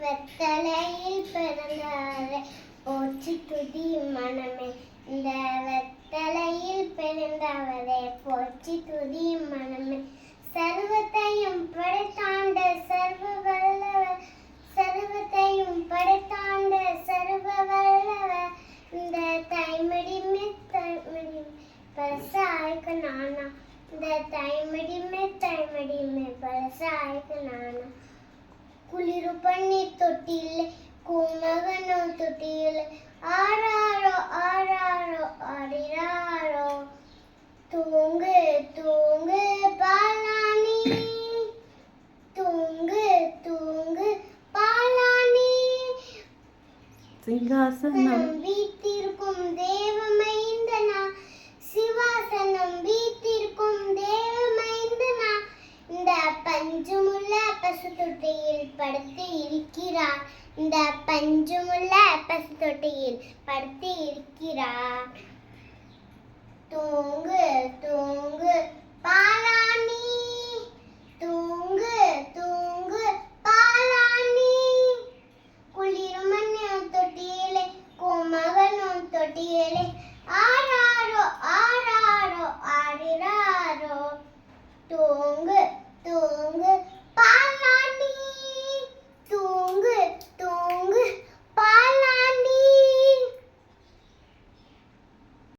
வெத்தலையில் பிறந்தவரே போற்றி துதி மனமே. இந்த வெத்தலையில் பிறந்தவரே போற்றி துதி மனமே. சர்வத்தையும் படைத்தாண்ட சர்வ வல்லவர், சர்வத்தையும் படைத்தாண்ட சர்வ வல்லவர். இந்த தைமடிமே பரசாய்க்கு நானா, இந்த தைமடிமே பரசாய்க்கு நானா. குளிரு பன்னீர் தொட்டியில் குமகனோ தொட்டியில் ஆராரோ ஆராரோ ஆடிராரோ. தூங்கு தூங்கு பாலானி, தூங்கு தூங்கு பாலானி. சிங்காசனம் வீட்டிற்கும் தேவமைந்தனா, சிவாசனம் வீட்டிற்கும் தேவமைந்தனா. இந்த பஞ்சுமுள்ள பசு தொட்டியில் படுத்து இருக்கிறார், இந்த பஞ்சுமுள்ள பசு தொட்டியில் படுத்து இருக்கிறார். தூங்கு தூங்கு பாலானி, தூங்கு தூங்கு பாலானி. குளிரும் மண்ணும் தொட்டியிலே குமகனும் தொட்டியிலே